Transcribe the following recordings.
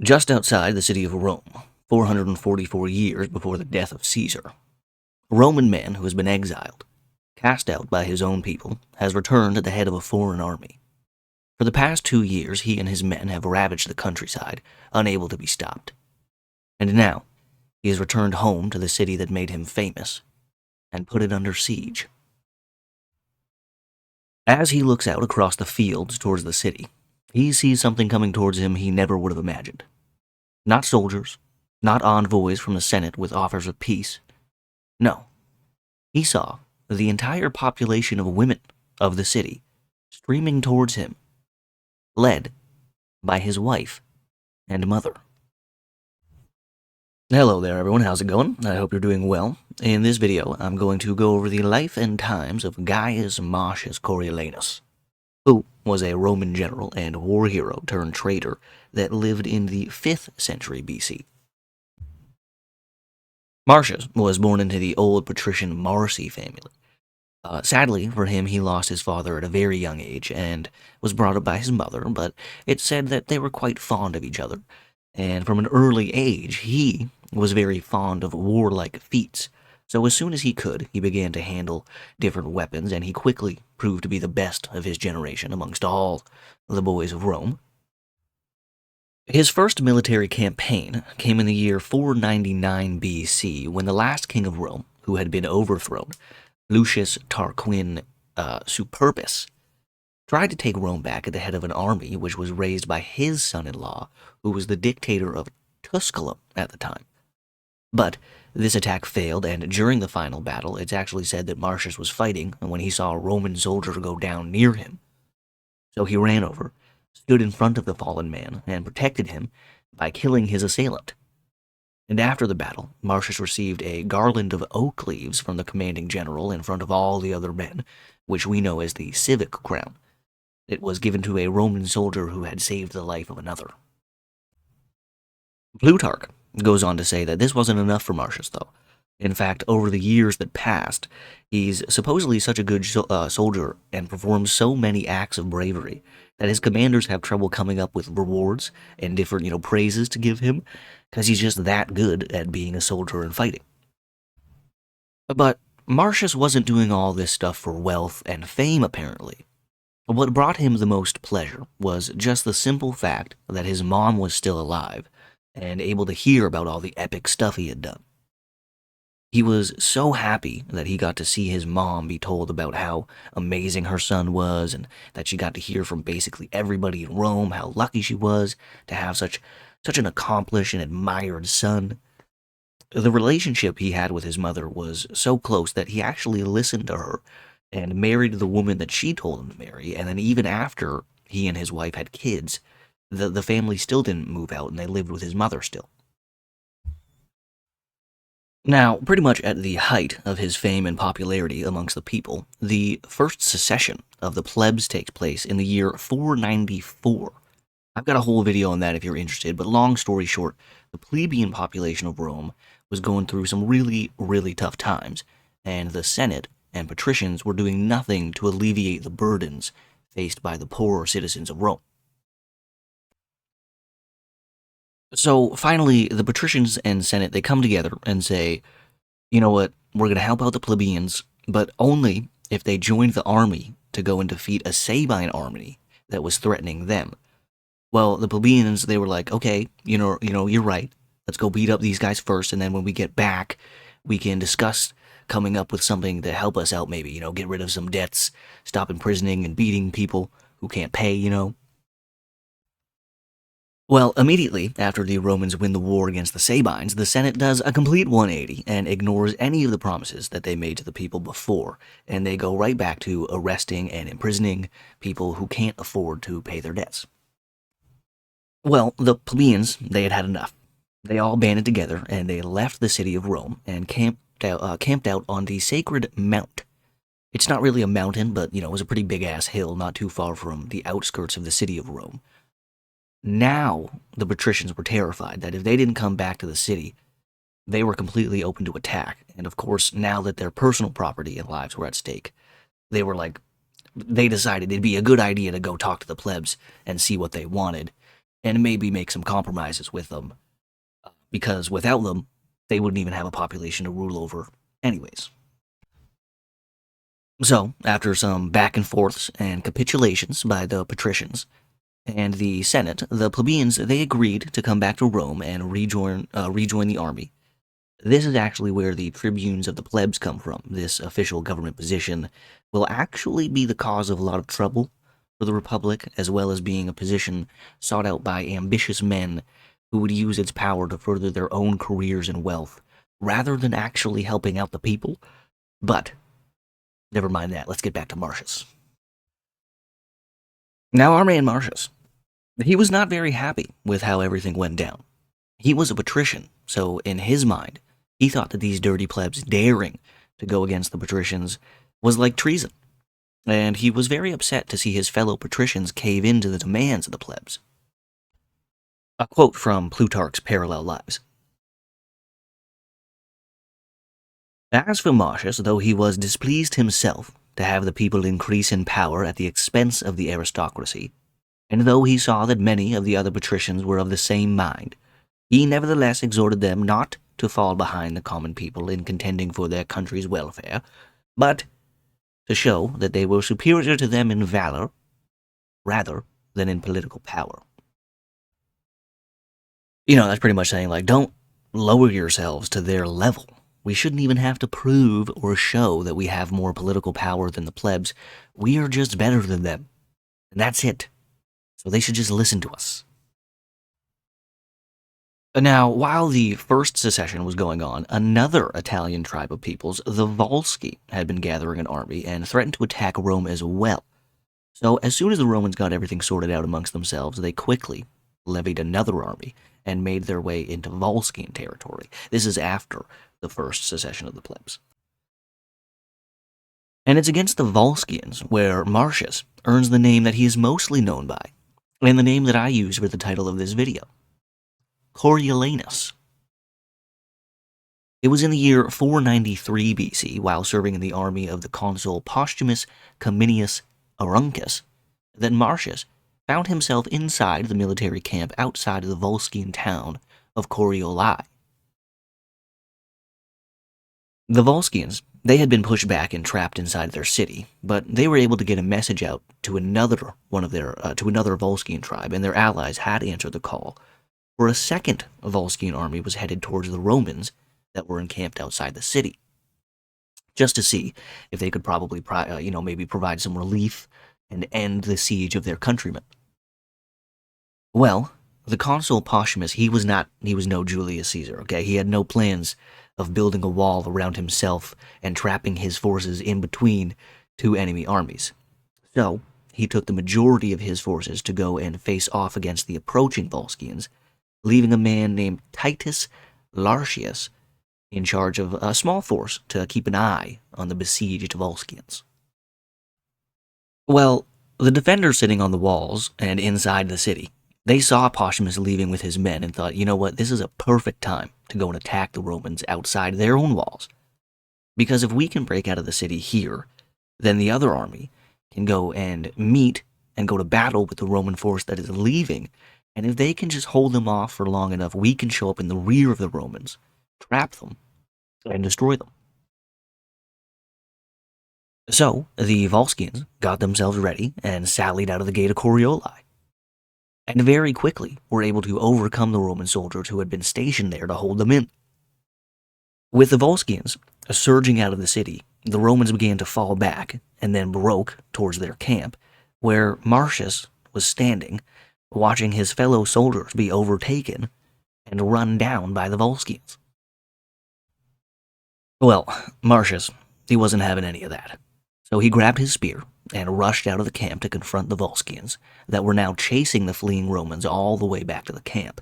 Just outside the city of Rome, 444 years before the death of Caesar, a Roman man who has been exiled, cast out by his own people, has returned at the head of a foreign army. For the past 2 years, he and his men have ravaged the countryside, unable to be stopped. And now, he has returned home to the city that made him famous, and put it under siege. As he looks out across the fields towards the city, he sees something coming towards him he never would have imagined. Not soldiers, not envoys from the Senate with offers of peace. No, he saw the entire population of women of the city streaming towards him, led by his wife and mother. Hello there everyone, how's it going? I hope you're doing well. In this video, I'm going to go over the life and times of Gnaeus Marcius Coriolanus, who was a Roman general and war hero turned traitor that lived in the 5th century BC. Marcius was born into the old patrician Marci family. Sadly for him, he lost his father at a very young age and was brought up by his mother, but it's said that they were quite fond of each other, and from an early age, he was very fond of warlike feats. So as soon as he could, he began to handle different weapons, and he quickly proved to be the best of his generation amongst all the boys of Rome. His first military campaign came in the year 499 BC, when the last king of Rome, who had been overthrown, Lucius Tarquin Superbus, tried to take Rome back at the head of an army which was raised by his son-in-law, who was the dictator of Tusculum at the time. But this attack failed, and during the final battle, it's actually said that Marcius was fighting when he saw a Roman soldier go down near him. So he ran over, stood in front of the fallen man, and protected him by killing his assailant. And after the battle, Marcius received a garland of oak leaves from the commanding general in front of all the other men, which we know as the civic crown. It was given to a Roman soldier who had saved the life of another. Plutarch goes on to say that this wasn't enough for Marcius, though. In fact, over the years that passed, he's supposedly such a good soldier and performs so many acts of bravery that his commanders have trouble coming up with rewards and different, praises to give him, because he's just that good at being a soldier and fighting. But Marcius wasn't doing all this stuff for wealth and fame, apparently. What brought him the most pleasure was just the simple fact that his mom was still alive and able to hear about all the epic stuff he had done. He was so happy that he got to see his mom be told about how amazing her son was, and that she got to hear from basically everybody in Rome how lucky she was to have such an accomplished and admired son. The relationship he had with his mother was so close that he actually listened to her and married the woman that she told him to marry, and then even after he and his wife had kids, the family still didn't move out and they lived with his mother still. Now, pretty much at the height of his fame and popularity amongst the people, the first secession of the plebs takes place in the year 494. I've got a whole video on that if you're interested, but long story short, the plebeian population of Rome was going through some really, really tough times, and the Senate and patricians were doing nothing to alleviate the burdens faced by the poorer citizens of Rome. So finally, the patricians and Senate, they come together and say, you know what, we're going to help out the plebeians, but only if they joined the army to go and defeat a Sabine army that was threatening them. Well, the plebeians, they were like, okay, you're right, let's go beat up these guys first, and then when we get back, we can discuss coming up with something to help us out, maybe, get rid of some debts, stop imprisoning and beating people who can't pay. Well, immediately after the Romans win the war against the Sabines, the Senate does a complete 180 and ignores any of the promises that they made to the people before, and they go right back to arresting and imprisoning people who can't afford to pay their debts. Well, the plebeians, they had had enough. They all banded together and they left the city of Rome and camped out on the Sacred Mount. It's not really a mountain, but, it was a pretty big-ass hill not too far from the outskirts of the city of Rome. Now, the patricians were terrified that if they didn't come back to the city, they were completely open to attack. And of course, now that their personal property and lives were at stake, they decided it'd be a good idea to go talk to the plebs and see what they wanted. and maybe make some compromises with them, because without them, they wouldn't even have a population to rule over anyways. So, after some back and forths and capitulations by the patricians and the Senate, the plebeians, they agreed to come back to Rome and rejoin the army. This is actually where the tribunes of the plebs come from. This official government position will actually be the cause of a lot of trouble for the Republic, as well as being a position sought out by ambitious men who would use its power to further their own careers and wealth, rather than actually helping out the people. But, never mind that, let's get back to Marcius. Now, our man Marcius, he was not very happy with how everything went down. He was a patrician, so in his mind, he thought that these dirty plebs daring to go against the patricians was like treason, and he was very upset to see his fellow patricians cave into the demands of the plebs. A quote from Plutarch's Parallel Lives. As for Marcius, though he was displeased himself to have the people increase in power at the expense of the aristocracy, and though he saw that many of the other patricians were of the same mind, he nevertheless exhorted them not to fall behind the common people in contending for their country's welfare, but to show that they were superior to them in valor rather than in political power. That's pretty much saying, like, don't lower yourselves to their level. We shouldn't even have to prove or show that we have more political power than the plebs. We are just better than them. And that's it. So they should just listen to us. Now, while the first secession was going on, another Italian tribe of peoples, the Volsci, had been gathering an army and threatened to attack Rome as well. So as soon as the Romans got everything sorted out amongst themselves, they quickly levied another army and made their way into Volscian territory. This is after the first secession of the plebs. And it's against the Volscians where Marcius earns the name that he is mostly known by, and the name that I use for the title of this video, Coriolanus. It was in the year 493 BC, while serving in the army of the consul Postumus Cominius Aruncus, that Marcius found himself inside the military camp outside of the Volscian town of Corioli. The Volscians, they had been pushed back and trapped inside their city, but they were able to get a message out to another Volscian tribe, and their allies had answered the call, where a second Volscian army was headed towards the Romans that were encamped outside the city, just to see if they could probably, maybe provide some relief and end the siege of their countrymen. Well, the consul Postumus, he was no Julius Caesar, okay? He had no plans of building a wall around himself and trapping his forces in between two enemy armies. So, he took the majority of his forces to go and face off against the approaching Volscians, leaving a man named Titus Lartius in charge of a small force to keep an eye on the besieged Volscians. Well, the defenders sitting on the walls and inside the city, they saw Postumus leaving with his men and thought, you know what, this is a perfect time to go and attack the Romans outside their own walls. Because if we can break out of the city here, then the other army can go and meet and go to battle with the Roman force that is leaving, and if they can just hold them off for long enough, we can show up in the rear of the Romans, trap them, and destroy them. So, the Volscians got themselves ready and sallied out of the gate of Corioli, and very quickly were able to overcome the Roman soldiers who had been stationed there to hold them in. With the Volscians surging out of the city, the Romans began to fall back and then broke towards their camp, where Marcius was standing, watching his fellow soldiers be overtaken and run down by the Volscians. Well, Marcius, he wasn't having any of that, so he grabbed his spear and rushed out of the camp to confront the Volscians that were now chasing the fleeing Romans all the way back to the camp.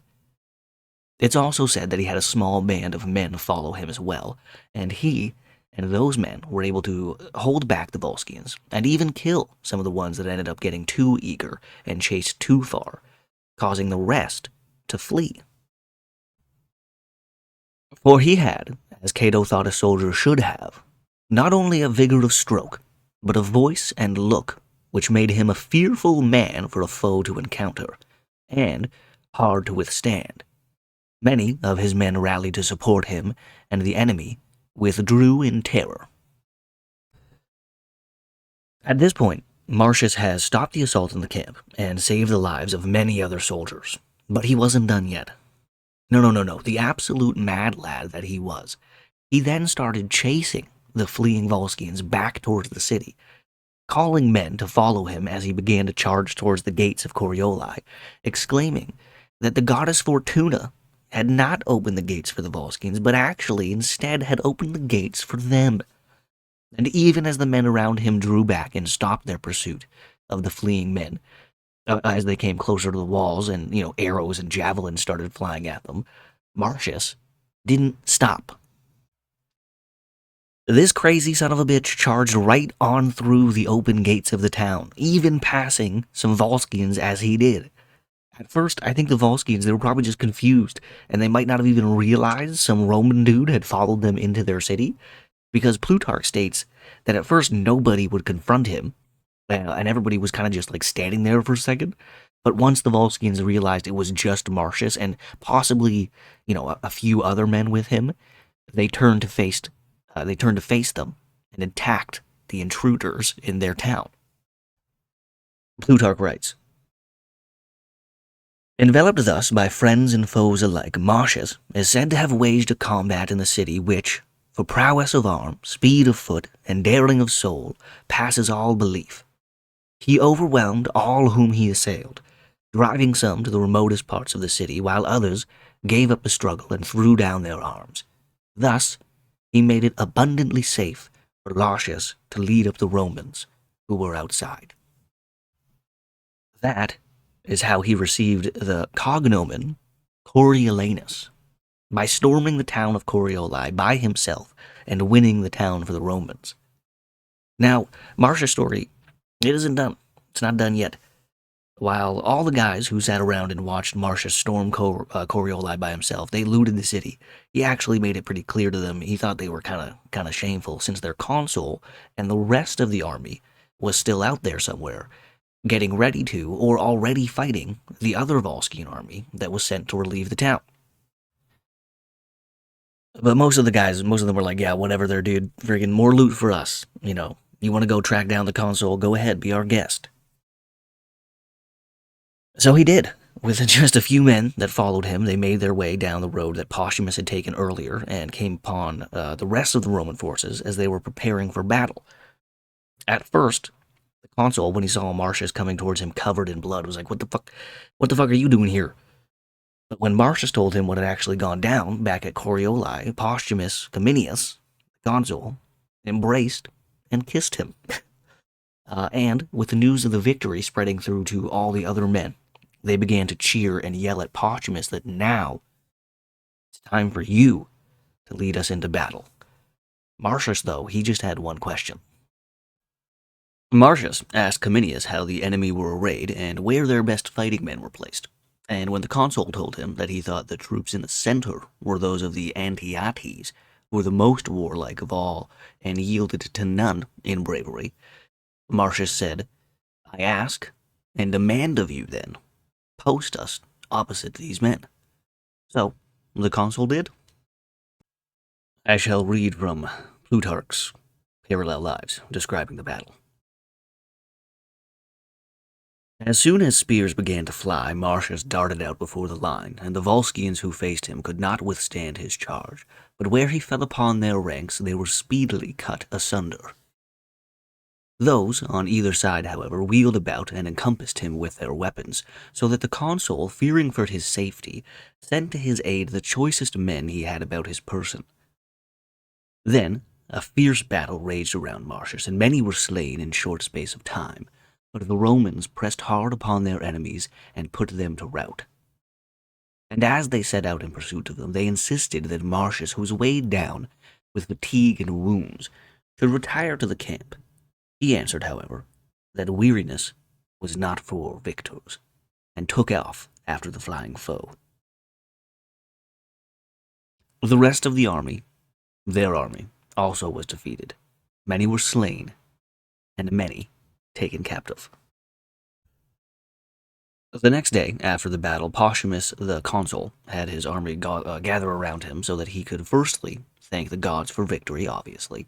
It's also said that he had a small band of men follow him as well, and he and those men were able to hold back the Volscians and even kill some of the ones that ended up getting too eager and chased too far, causing the rest to flee. For he had, as Cato thought a soldier should have, not only a vigor of stroke, but a voice and look which made him a fearful man for a foe to encounter, and hard to withstand. Many of his men rallied to support him, and the enemy withdrew in terror. At this point, Marcius has stopped the assault on the camp and saved the lives of many other soldiers. But he wasn't done yet. No. The absolute mad lad that he was. He then started chasing the fleeing Volscians back towards the city, calling men to follow him as he began to charge towards the gates of Corioli, exclaiming that the goddess Fortuna had not opened the gates for the Volscians, but actually instead had opened the gates for them. And even as the men around him drew back and stopped their pursuit of the fleeing men, as they came closer to the walls and, arrows and javelins started flying at them, Marcius didn't stop. This crazy son of a bitch charged right on through the open gates of the town, even passing some Volscians as he did. At first, I think the Volscians, they were probably just confused, and they might not have even realized some Roman dude had followed them into their city, because Plutarch states that at first nobody would confront him, and everybody was kind of just like standing there for a second. But once the Volscians realized it was just Marcius and possibly, a few other men with him, they turned to face them and attacked the intruders in their town. Plutarch writes, enveloped thus by friends and foes alike, Marcius is said to have waged a combat in the city which, for prowess of arm, speed of foot, and daring of soul, passes all belief. He overwhelmed all whom he assailed, driving some to the remotest parts of the city, while others gave up the struggle and threw down their arms. Thus, he made it abundantly safe for Lartius to lead up the Romans who were outside. That is how he received the cognomen Coriolanus, by storming the town of Corioli by himself and winning the town for the Romans. Now, Marcius' story, it isn't done. It's not done yet. While all the guys who sat around and watched Marcius storm Corioli by himself, they looted the city, he actually made it pretty clear to them he thought they were kind of shameful, since their consul and the rest of the army was still out there somewhere, getting ready to, or already fighting, the other Volscian army that was sent to relieve the town. But most of them were like, yeah, whatever there, dude. Friggin' more loot for us. You want to go track down the consul, go ahead, be our guest. So he did. With just a few men that followed him, they made their way down the road that Posthumus had taken earlier and came upon the rest of the Roman forces as they were preparing for battle. At first, the consul, when he saw Marcius coming towards him covered in blood, was like, what the fuck are you doing here? But when Marcius told him what had actually gone down back at Corioli, Posthumus Cominius, the consul, embraced and kissed him. And with the news of the victory spreading through to all the other men, they began to cheer and yell at Posthumus that now it's time for you to lead us into battle. Marcius, though, he just had one question. Marcius asked Cominius how the enemy were arrayed and where their best fighting men were placed. And when the consul told him that he thought the troops in the center were those of the Antiates, who were the most warlike of all and yielded to none in bravery, Marcius said, I ask and demand of you, then, post us opposite these men. So, the consul did. I shall read from Plutarch's Parallel Lives, describing the battle. As soon as spears began to fly, Marcius darted out before the line, and the Volscians who faced him could not withstand his charge, but where he fell upon their ranks they were speedily cut asunder. Those on either side, however, wheeled about and encompassed him with their weapons, so that the consul, fearing for his safety, sent to his aid the choicest men he had about his person. Then a fierce battle raged around Marcius, and many were slain in short space of time. But the Romans pressed hard upon their enemies and put them to rout. And as they set out in pursuit of them, they insisted that Marcius, who was weighed down with fatigue and wounds, should retire to the camp. He answered, however, that weariness was not for victors, and took off after the flying foe. The rest of the army, their army, also was defeated. Many were slain, and many taken captive. The next day, after the battle, Posthumus, the consul, had his army gather around him so that he could firstly thank the gods for victory, obviously,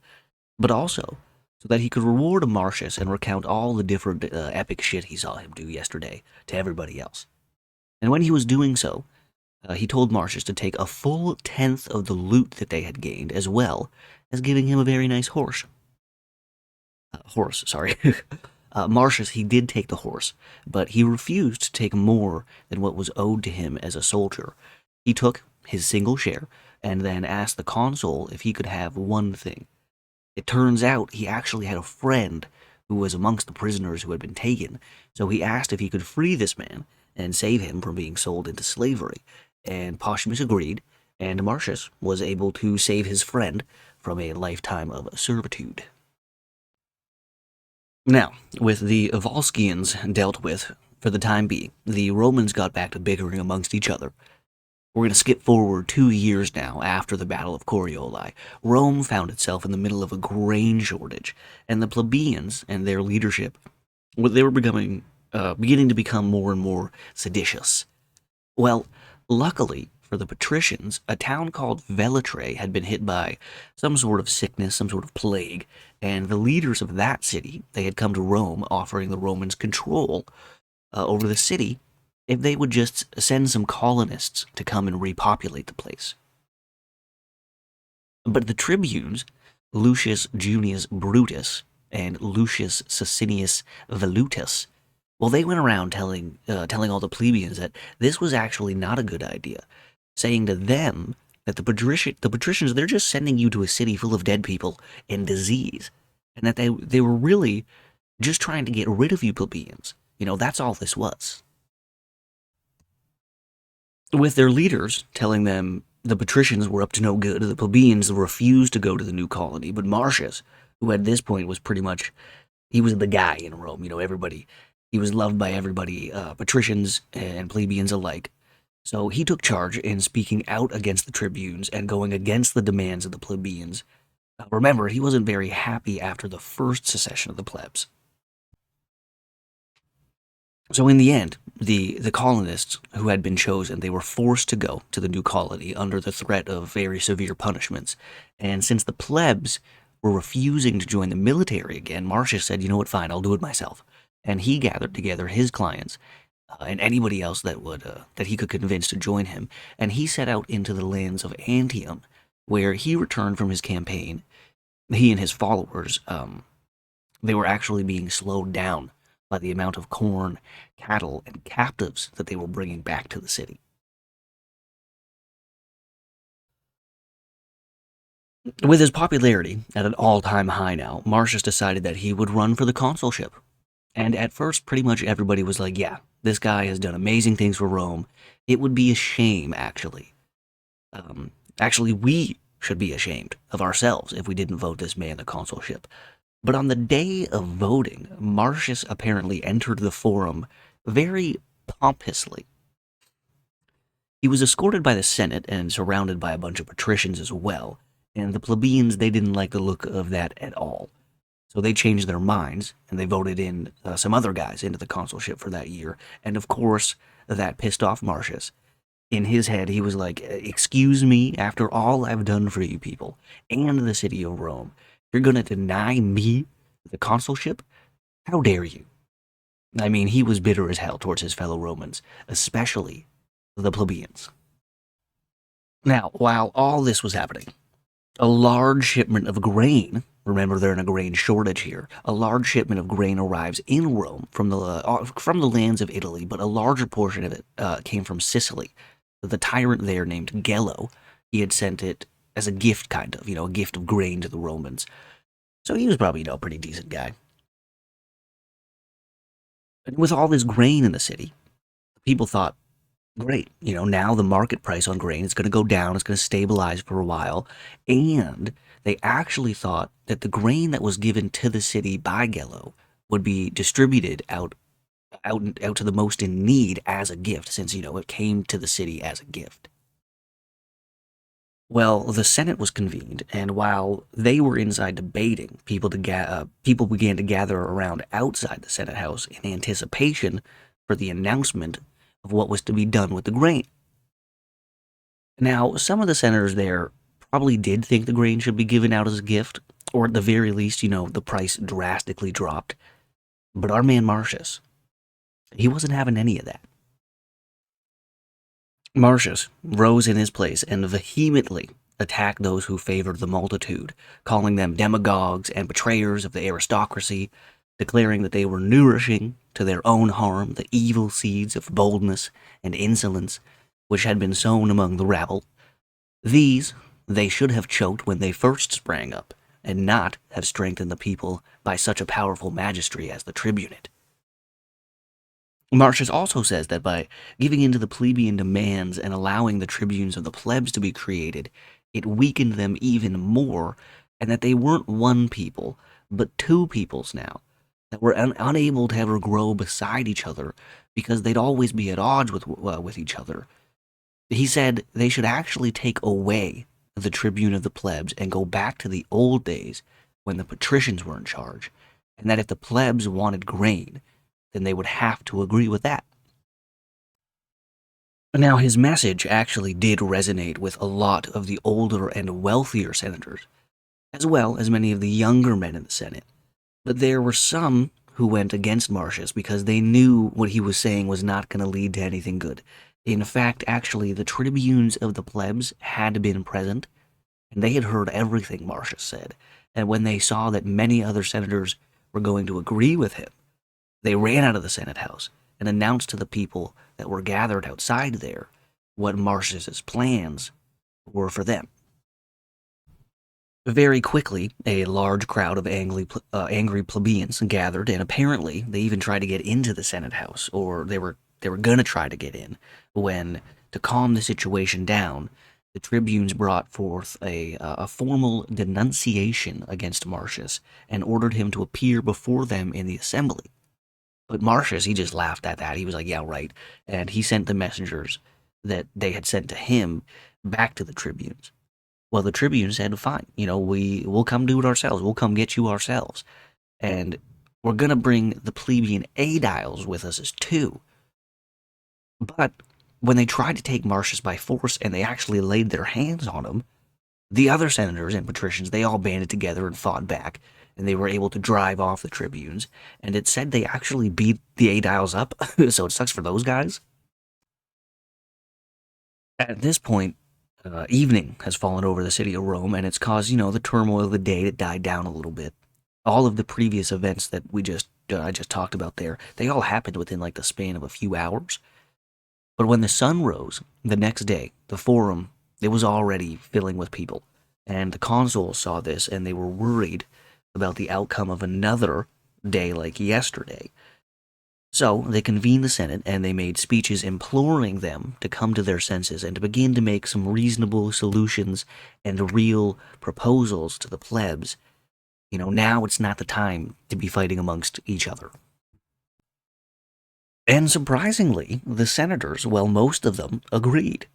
but also so that he could reward Marcius and recount all the different epic shit he saw him do yesterday to everybody else. And when he was doing so, he told Marcius to take a full tenth of the loot that they had gained, as well as giving him a very nice horse. Sorry. Marcius, he did take the horse, but he refused to take more than what was owed to him as a soldier. He took his single share and then asked the consul if he could have one thing. It turns out he actually had a friend who was amongst the prisoners who had been taken, so he asked if he could free this man and save him from being sold into slavery. And Posthumus agreed, and Marcius was able to save his friend from a lifetime of servitude. Now, with the Volscians dealt with for the time being, the Romans got back to bickering amongst each other. We're going to skip forward 2 years now after the Battle of Corioli. Rome found itself in the middle of a grain shortage, and the plebeians and their leadership, they were beginning to become more and more seditious. Well, luckily for the patricians, a town called Velitrae had been hit by some sort of sickness, some sort of plague, and the leaders of that city, they had come to Rome offering the Romans control over the city if they would just send some colonists to come and repopulate the place. But the tribunes, Lucius Junius Brutus and Lucius Sicinius Velutus, well, they went around telling all the plebeians that this was actually not a good idea, saying to them that the patricians, they're just sending you to a city full of dead people and disease, and that they were really just trying to get rid of you plebeians. That's all this was. With their leaders telling them the patricians were up to no good, the plebeians refused to go to the new colony, but Marcius, who at this point was pretty much, he was the guy in Rome, everybody, he was loved by everybody, patricians and plebeians alike. So he took charge in speaking out against the tribunes and going against the demands of the plebeians. Remember, he wasn't very happy after the first secession of the plebs. So in the end, the colonists who had been chosen, they were forced to go to the new colony under the threat of very severe punishments. And since the plebs were refusing to join the military again, Marcius said, you know what, fine, I'll do it myself. And he gathered together his clients and anybody else that he could convince to join him, and he set out into the lands of Antium, where he returned from his campaign. He and his followers, they were actually being slowed down by the amount of corn, cattle, and captives that they were bringing back to the city. With his popularity at an all-time high now, Marcius decided that he would run for the consulship. And at first, pretty much everybody was like, yeah, this guy has done amazing things for Rome. It would be a shame, actually. Actually, we should be ashamed of ourselves if we didn't vote this man the consulship. But on the day of voting, Marcius apparently entered the forum very pompously. He was escorted by the Senate and surrounded by a bunch of patricians as well, and the plebeians, they didn't like the look of that at all. So they changed their minds, and they voted in some other guys into the consulship for that year. And of course, that pissed off Marcius. In his head, he was like, excuse me, after all I've done for you people, and the city of Rome, you're going to deny me the consulship? How dare you? I mean, he was bitter as hell towards his fellow Romans, especially the plebeians. Now, while all this was happening, a large shipment of grain, remember they're in a grain shortage here, a large shipment of grain arrives in Rome from the lands of Italy, but a larger portion of it came from Sicily. The tyrant there named Gello, he had sent it as a gift, kind of, a gift of grain to the Romans. So he was probably, a pretty decent guy. And with all this grain in the city, people thought, great, now the market price on grain is going to go down, it's going to stabilize for a while, and they actually thought that the grain that was given to the city by Gello would be distributed out to the most in need as a gift, since, it came to the city as a gift. Well, the Senate was convened, and while they were inside debating, people began to gather around outside the Senate House in anticipation for the announcement of what was to be done with the grain. Now, some of the senators there probably did think the grain should be given out as a gift, or at the very least, the price drastically dropped. But our man Marcius, he wasn't having any of that. Marcius rose in his place and vehemently attacked those who favored the multitude, calling them demagogues and betrayers of the aristocracy, declaring that they were nourishing to their own harm the evil seeds of boldness and insolence which had been sown among the rabble. These they should have choked when they first sprang up, and not have strengthened the people by such a powerful magistracy as the tribunate. Marcius also says that by giving in to the plebeian demands and allowing the tribunes of the plebs to be created, it weakened them even more, and that they weren't one people, but two peoples now, that were unable to ever grow beside each other because they'd always be at odds with each other. He said they should actually take away the tribune of the plebs and go back to the old days when the patricians were in charge, and that if the plebs wanted grain, then they would have to agree with that. Now, his message actually did resonate with a lot of the older and wealthier senators, as well as many of the younger men in the Senate. But there were some who went against Marcius because they knew what he was saying was not going to lead to anything good. In fact, actually, the tribunes of the plebs had been present, and they had heard everything Marcius said. And when they saw that many other senators were going to agree with him, they ran out of the Senate House and announced to the people that were gathered outside there what Marcius's plans were for them. Very quickly, a large crowd of angry plebeians gathered, and apparently they even tried to get into the Senate House, or they were going to try to get in, when, to calm the situation down, the tribunes brought forth a formal denunciation against Marcius and ordered him to appear before them in the assembly. But Marcius, he just laughed at that. He was like, yeah, right. And he sent the messengers that they had sent to him back to the tribunes. Well, the tribunes said, fine, we'll come do it ourselves. We'll come get you ourselves. And we're going to bring the plebeian aediles with us as too. But when they tried to take Marcius by force and they actually laid their hands on him, the other senators and patricians, they all banded together and fought back, and they were able to drive off the tribunes, and it said they actually beat the aediles up, so it sucks for those guys. At this point, evening has fallen over the city of Rome, and it's caused, the turmoil of the day to die down a little bit. All of the previous events that I just talked about there, they all happened within like the span of a few hours. But when the sun rose the next day, the forum, it was already filling with people, and the consuls saw this, and they were worried about the outcome of another day like yesterday. So they convened the Senate, and they made speeches imploring them to come to their senses and to begin to make some reasonable solutions and real proposals to the plebs. Now it's not the time to be fighting amongst each other. And surprisingly, the senators, well, most of them, agreed.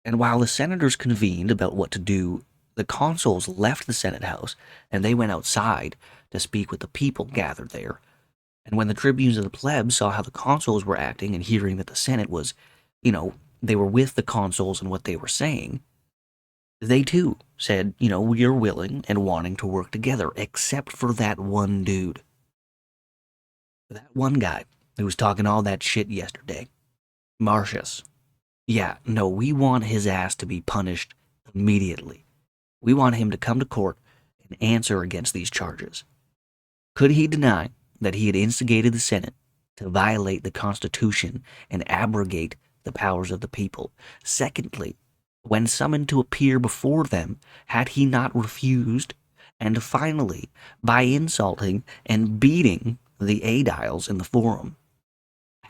And while the senators convened about what to do, the consuls left the Senate House, and they went outside to speak with the people gathered there. And when the tribunes of the plebs saw how the consuls were acting and hearing that the Senate was, they were with the consuls and what they were saying, they too said, we are willing and wanting to work together, except for that one dude. That one guy who was talking all that shit yesterday. Marcius. Yeah, no, we want his ass to be punished immediately. We want him to come to court and answer against these charges. Could he deny that he had instigated the Senate to violate the Constitution and abrogate the powers of the people? Secondly, when summoned to appear before them, had he not refused? And finally, by insulting and beating the aediles in the forum,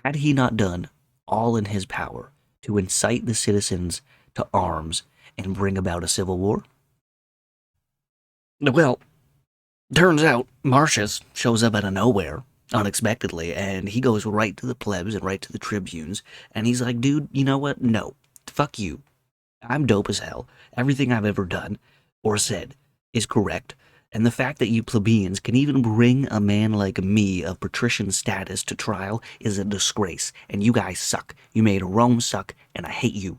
had he not done all in his power to incite the citizens to arms and bring about a civil war? Well, turns out Marcius shows up out of nowhere, unexpectedly, and he goes right to the plebs and right to the tribunes, and he's like, dude, you know what? No, fuck you. I'm dope as hell. Everything I've ever done or said is correct, And the fact that you plebeians can even bring a man like me of patrician status to trial is a disgrace, and you guys suck. You made Rome suck, and I hate you.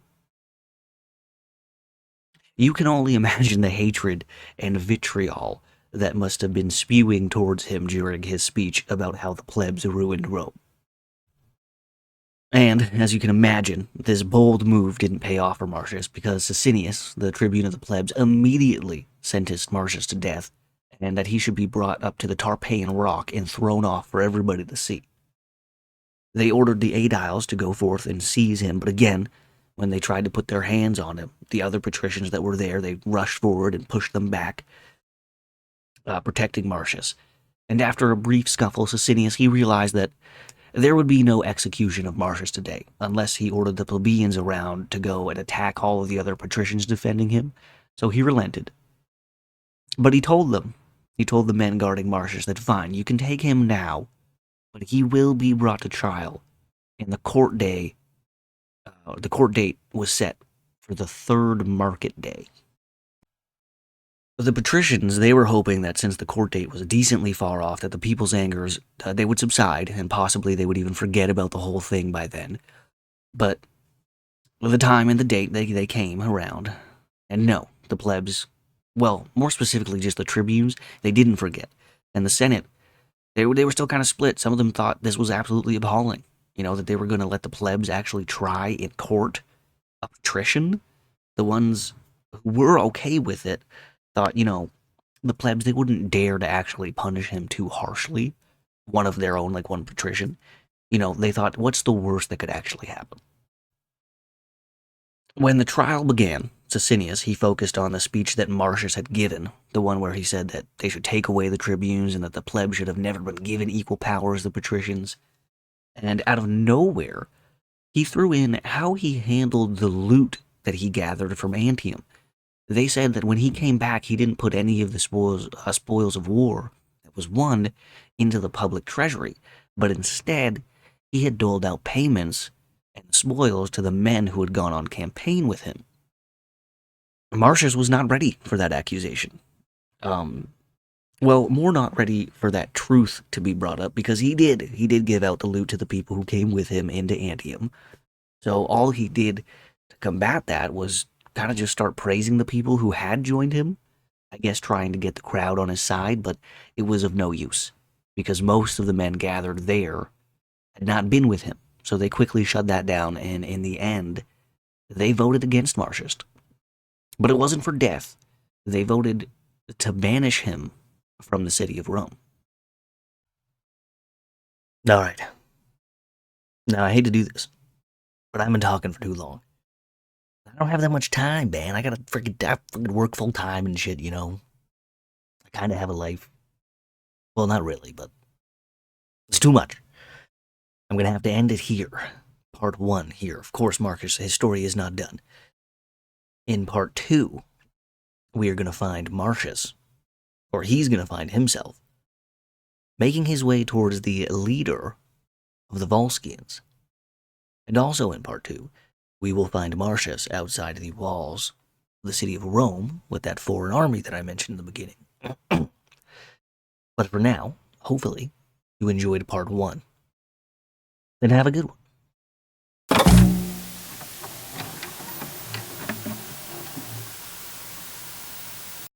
You can only imagine the hatred and vitriol that must have been spewing towards him during his speech about how the plebs ruined Rome. And, as you can imagine, this bold move didn't pay off for Marcius because Sicinius, the tribune of the plebs, immediately sentenced Marcius to death, and that he should be brought up to the Tarpeian Rock and thrown off for everybody to see. They ordered the aediles to go forth and seize him, but again, when they tried to put their hands on him, the other patricians that were there, they rushed forward and pushed them back, protecting Marcius. And after a brief scuffle, Sicinius, he realized that there would be no execution of Marcius today, unless he ordered the plebeians around to go and attack all of the other patricians defending him. So he relented. But he told the men guarding Marcius that fine, you can take him now, but he will be brought to trial, and the court date was set for the third market day. The patricians, they were hoping that since the court date was decently far off, that the people's angers, they would subside, and possibly they would even forget about the whole thing by then. But the time and the date, they came around, and no, the plebs, well, more specifically just the tribunes, they didn't forget. And the Senate, they were still kind of split. Some of them thought this was absolutely appalling, that they were going to let the plebs actually try in court a patrician. The ones who were okay with it thought, the plebs, they wouldn't dare to actually punish him too harshly. One of their own, like one patrician. They thought, what's the worst that could actually happen? When the trial began, Sicinius, he focused on the speech that Marcius had given, the one where he said that they should take away the tribunes and that the plebs should have never been given equal power as the patricians. And out of nowhere, he threw in how he handled the loot that he gathered from Antium. They said that when he came back, he didn't put any of the spoils of war that was won into the public treasury, but instead, he had doled out payments and spoils to the men who had gone on campaign with him. Marcius was not ready for that accusation. More not ready for that truth to be brought up, because he did give out the loot to the people who came with him into Antium. So all he did to combat that was kind of just start praising the people who had joined him, I guess trying to get the crowd on his side, but it was of no use, because most of the men gathered there had not been with him, so they quickly shut that down, and in the end, they voted against Marcius. But it wasn't for death. They voted to banish him from the city of Rome. Alright. Now, I hate to do this, but I've been talking for too long. I don't have that much time, man. I gotta freaking work full time and shit, I kind of have a life. Well, not really, but it's too much. I'm gonna have to end it here. Part 1 here. Of course, Marcus, his story is not done. In part 2, we are gonna find Marcius, or he's gonna find himself, making his way towards the leader of the Volscians. And also in part 2, we will find Marcius outside the walls of the city of Rome with that foreign army that I mentioned in the beginning. But for now, hopefully, you enjoyed part 1. Then have a good one.